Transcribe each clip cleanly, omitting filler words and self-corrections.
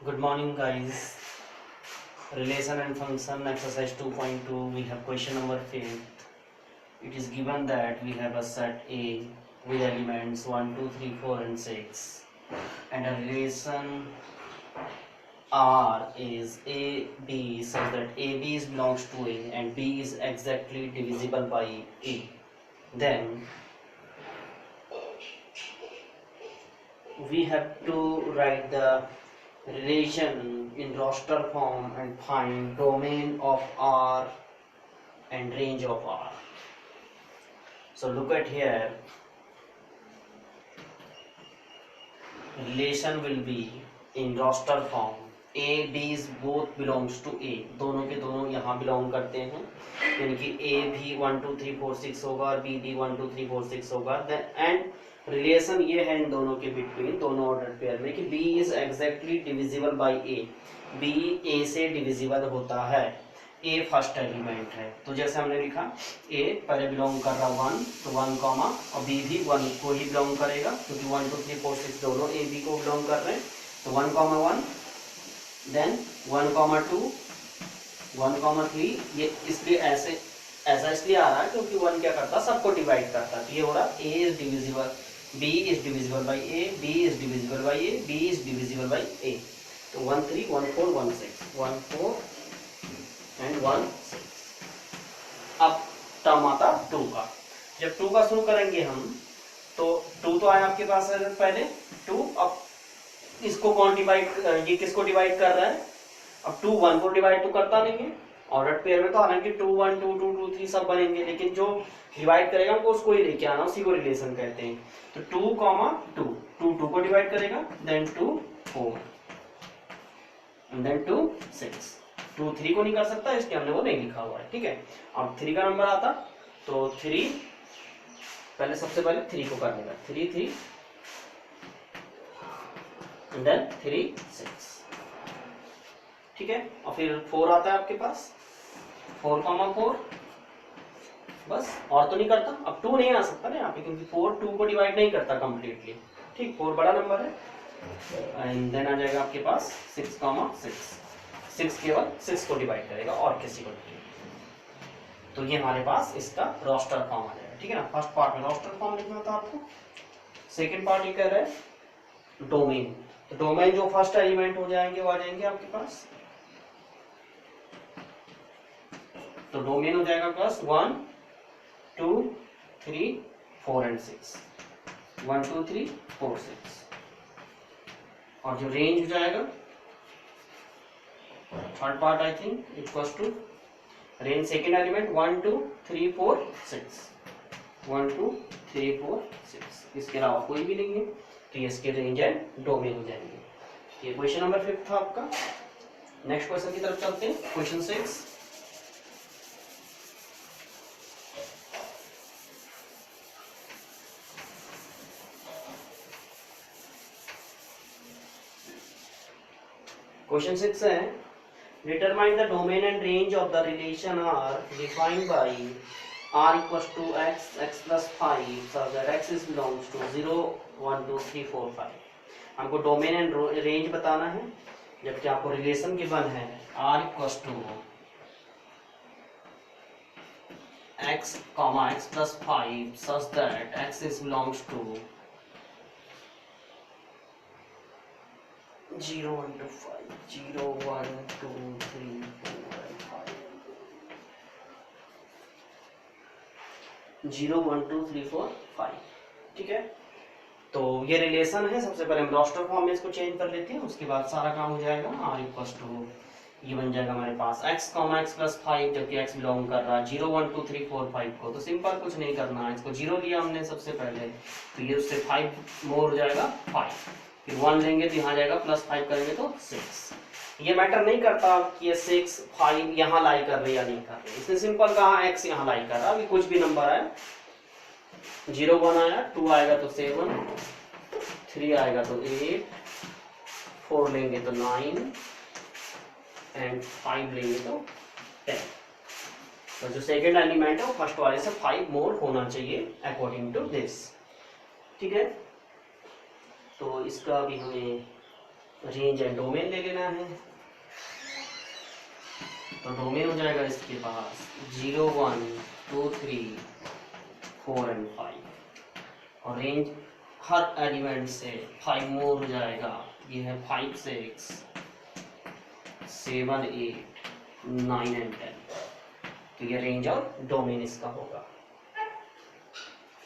Good morning, guys. Relation and function exercise 2.2. We have question number 5th. It is given that we have a set A with elements 1, 2, 3, 4, and 6, and a relation R is A B such that AB belongs to A and B is exactly divisible by A. Then we have to write the relation in roster form and find domain of R and range of R. So look at here, relation will be in roster form. A B both belongs to A, दोनों के दोनों यहाँ belong करते हैं, यानी कि A भी 1 2 3 4 6 होगा और B भी 1 2 3 4 6 होगा. एंड रिलेशन ये है इन दोनों के बिटवीन, दोनों ऑर्डर पेयर में, कि B is exactly divisible by A. B A से डिविजिबल होता है. A फर्स्ट एलिमेंट है, तो जैसे हमने लिखा A पहले बिलोंग कर रहा 1, तो 1 कॉमा, और B भी 1 को ही बिलोंग करेगा क्योंकि 1 2 3 4 6 दोनों A B को बिलोंग कर रहे हैं. तो 1 कॉमा 1, देन 1 कॉमा 2, 1 कॉमा 3. ये इसलिए ऐसा इसलिए आ रहा है क्योंकि 1 क्या करता, सबको डिवाइड करता. तो ये हो रहा A is divisible, B is divisible by A, B is divisible by A, B is divisible by A. तो 1 3 1 4 1 6, 1 4 एंड 1 6. अब टर्म आता 2 का. जब 2 का शुरू करेंगे हम, तो 2 तो आया आपके पास है पहले 2. अब इसको कौन डिवाइड, ये किसको डिवाइड कर रहा है? अब 2 1 को डिवाइड तो करता नहीं है. ऑर्डर पेयर में तो हालांकि 2 1 2 2 2 3 सब बनेंगे, लेकिन जो डिवाइड करेगा हमको उसको ही लेके आना, उसी को रिलेशन कहते हैं. तो 2 कॉमा 2, 2 2 को डिवाइड करेगा, देन 2 4 एंड देन 2 6. 2 3 को नहीं कर सकता, इसलिए हमने वो नहीं लिखा हुआ है. ठीक है. अब 3 का नंबर आता, तो 3 पहले, सबसे पहले 3 को करने का, 3 3 एंड देन 3 6. ठीक है. और फिर 4 आता है आपके पास, 4 कॉमा 4, बस. और तो नहीं करता. अब 2 नहीं आ सकता ना यहाँ पे, क्योंकि 4 2 को डिवाइड नहीं करता कंप्लीटली. ठीक, 4 बड़ा नंबर है. एंड देन आ जाएगा आपके पास 6 कॉमा 6. 6 केवल 6 को डिवाइड करेगा और किसी को नहीं. तो ये हमारे पास इसका रोस्टर फॉर्म आ जाएगा. ठीक है ना. फर्स्ट पार्ट में रोस्टर फॉर्म लिखना था आपको. सेकंड पार्ट ये कह रहा है डोमेन. तो डोमेन जो फर्स्ट एलिमेंट हो जाएंगे वो आ जाएंगे आपके पास. तो डोमेन हो जाएगा प्लस 1 2 3 4 एंड 6, 1 2 3 4 6. और जो रेंज हो जाएगा third part, I think equals to range second element 1 2 3 4 6, 1 2 3 4 6. इसके अलावा कोई भी नहीं है, तो ये इसके रेंज एंड डोमेन हो जाएंगे. ये क्वेश्चन नंबर 5 था आपका. नेक्स्ट क्वेश्चन की तरफ चलते हैं. क्वेश्चन 6. क्वेश्चन 6 है, determine the domain and range of the relation are defined by r equals to x, x plus 5 so that x is belongs to 0 1 2 3 4 5. हमको डोमेन एंड रेंज बताना है, जबकि आपको रिलेशन गिवन है r equals to x comma x plus 5 such that x is belongs to 0 1 2 5, 0 1 2 3 4 and 5, 0 1 2 3 4 5. ठीक है. तो ये रिलेशन है. सबसे पहले हम रोस्टर फॉर्म में इसको चेंज कर लेते हैं, उसके बाद सारा काम हो जाएगा. r इक्वल्स टू ये बन जाएगा हमारे पास x कॉमा x प्लस 5, जबकि x बिलोंग कर रहा है 0 1 2 3 4 5 को. तो सिंपल कुछ नहीं करना है, इसको 0 लिया हमने सबसे पहले, तो ये उससे 5 मोर हो जाएगा 5. फिर 1 लेंगे तो यहाँ जाएगा, प्लस 5 करेंगे तो 6. ये मैटर नहीं करता कि ये 6 5 यहाँ लाई कर रहे या नहीं कर रहे. इसने सिंपल कहा x यहाँ लाई कर रहा है. अभी कुछ भी नंबर है, 0 1 आया, 2 आएगा तो 7, 3 आएगा तो 8, 4 लेंगे तो 9 एंड 5 लेंगे तो 10. तो जो सेकेंड एलिमेंट है वो फर्स्ट वाले से 5 मोर होना चाहिए अकॉर्डिंग टू दिस. ठीक है. तो इसका भी हमें रेंज एंड डोमेन ले लेना है। तो डोमेन हो जाएगा इसके पास 0 1 2 3 4 एंड 5 और रेंज हर एलिमेंट से 5 मोर हो जाएगा। ये है 5 6 7 8 9 एंड 10। तो ये रेंज और डोमेन इसका होगा।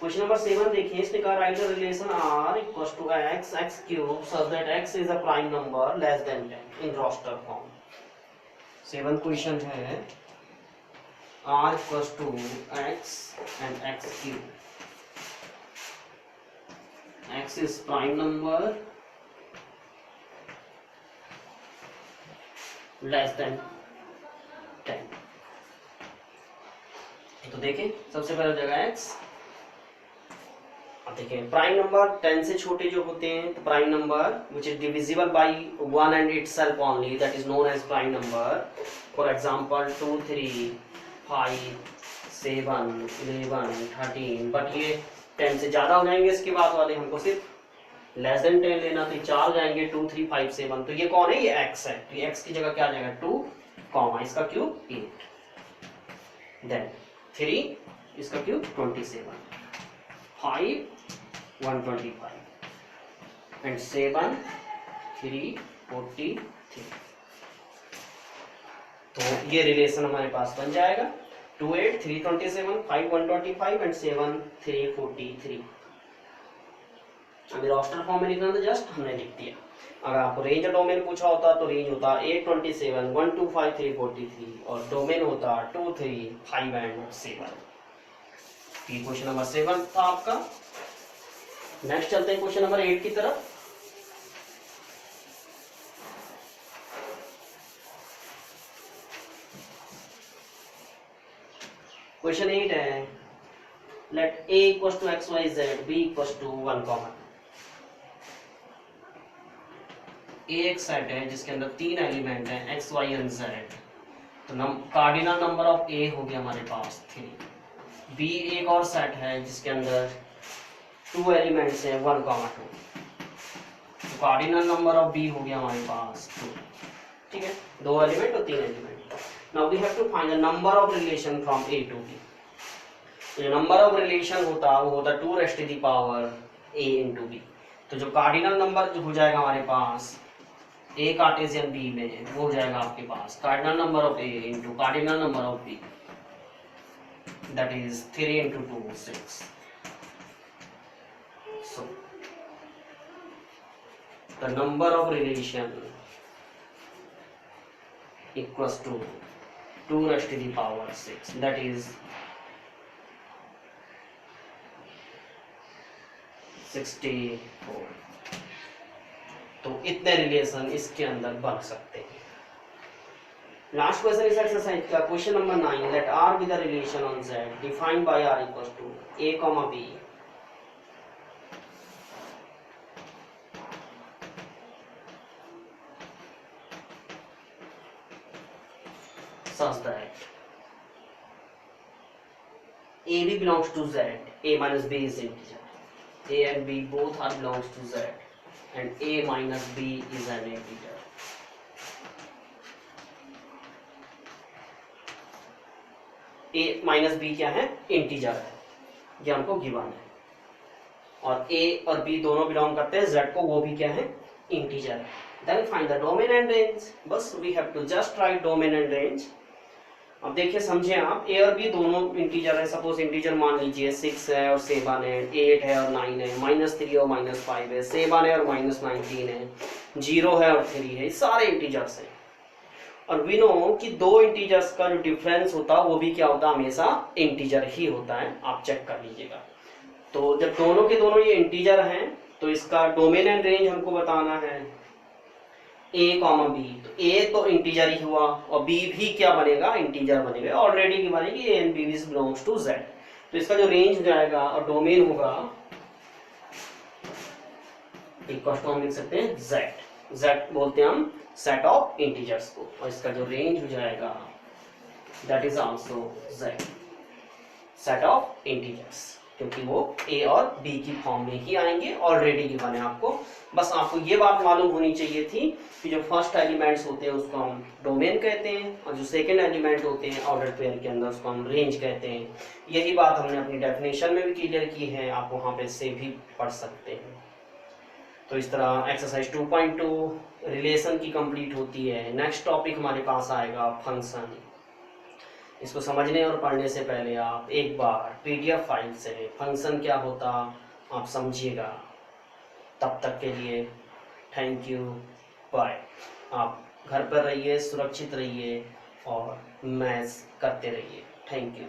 क्वेश्चन नंबर 7 देखिए, इसने कहा write the relation r equals to x x cube such that x is a prime number less than 10 in roster form. 7th question है r equals to x and x cube, x is prime number less than 10। तो देखिए सबसे पहले हो जाएगा x। अब देखिए prime number 10 से छोटे जो होते हैं तो prime number which is divisible by 1 and itself only that is known as prime number. For example 2 3 5 7 11 13। But ये 10 से ज्यादा हो जाएंगे इसके बाद वाले, हमको सिर्फ लेस देन 10 लेना। तो 4 जाएंगे 2 3 5 7। तो ये कौन है? ये x है। तो ये x की जगह क्या आ जाएगा 2 कॉमा इसका क्यूब 8, देन 3 इसका क्यूब 27, 5 125 एंड 7 343। तो ये रिलेशन हमारे पास बन जाएगा 2 8 327 5 125 एंड 7 343। अभी रोस्टर फॉर्म में लिखना था, जस्ट हमने लिख दिया। अगर आपको रेंज और डोमेन पूछा होता तो रेंज होता 827 125 343 और डोमेन होता 2 3 5 एंड 7। ये क्वेश्चन नंबर 7 था आपका। नेक्स्ट चलते हैं क्वेश्चन नंबर 8 की तरफ। क्वेश्चन 8 है let a equals to x y z b equals to 1 comma. a एक सेट है जिसके अंदर 3 एलिमेंट हैं x y एंड z। तो कार्डिनल नंबर ऑफ a हो गया हमारे पास 3। b एक और सेट है जिसके अंदर 2 एलिमेंट्स हैं 1 कॉमा 2। तो कार्डिनल नंबर ऑफ b हो गया हमारे पास 2। ठीक है, 2 एलिमेंट और 3 element. Now we have to find the number of relation from a to b। तो जो नंबर ऑफ रिलेशन होता है वो होता 2 raised to the power a into b। तो जो कार्डिनल नंबर जो हो जाएगा हमारे पास a कार्टेशियन b में, वो हो जाएगा आपके पास cardinal number of a into cardinal number of b, that is 3 into 2 6। So the number of relation equals to 2 raised to the power 6, that is 64। तो इतने रिलेशन इसके अंदर बन सकते हैं। लास्ट क्वेश्चन इस एक्सरसाइज का question number 9, let r be the relation on z defined by r equals to a comma b such that ab belongs to z, a minus b is integer, a and b both are belongs to z and a minus b is an integer। a minus b क्या है? Integer है, ये हमको given है। और a और b दोनों belong करते हैं z को, वो भी क्या है? इंटीजर है। Then find the domain and range. बस we have to just write domain and range. अब देखिए समझे आप, a और b दोनों इंटीजर है। सपोज इंटीजर मान लीजिए 6 है और 7 है, 8 है और 9 है, -3 और -5 है, 7 है और -19 है, 0 है और 3 है, सारे इंटीजर्स हैं। और वी नो कि दो इंटीजर्स का जो डिफरेंस होता है वो भी क्या होता है? हमेशा इंटीजर ही होता है। आप चेक कर लीजिएगा। तो जब दोनों के दोनों ये इंटीजर हैं तो इसका डोमेन एंड रेंज हमको बताना है a कॉमा b। तो a तो इंटीजर ही हुआ और b भी क्या बनेगा? इंटीजर बनेगा। ऑलरेडी की बनेगी a and b belongs to z। तो इसका जो रेंज हो जाएगा और डोमेन होगा इक्वल टू हम लिख सकते हैं z। z बोलते हैं हम सेट ऑफ इंटीजर्स को, और इसका जो रेंज हो जाएगा that is also z, set of integers. क्योंकि वो ए और बी की फॉर्म में ही आएंगे, ऑलरेडी गिवन है आपको। बस आपको ये बात मालूम होनी चाहिए थी कि जो फर्स्ट एलिमेंट्स होते हैं उसको हम डोमेन कहते हैं, और जो सेकंड एलिमेंट होते हैं ऑर्डर पेयर के अंदर उसको हम रेंज कहते हैं। यही बात हमने अपनी डेफिनेशन में भी क्लियर की है, आप वहाँ पे से भी पढ़ सकते हैं। तो इस तरह एक्सरसाइज 2.2 रिलेशन की कंप्लीट होती है। नेक्स्ट टॉपिक हमारे पास आएगा फंक्शन। इसको समझने और पढ़ने से पहले आप एक बार पीडीएफ फाइल से फंक्शन क्या होता आप समझिएगा। तब तक के लिए थैंक यू, बाय। आप घर पर रहिए, सुरक्षित रहिए और मैथ्स करते रहिए। Thank you.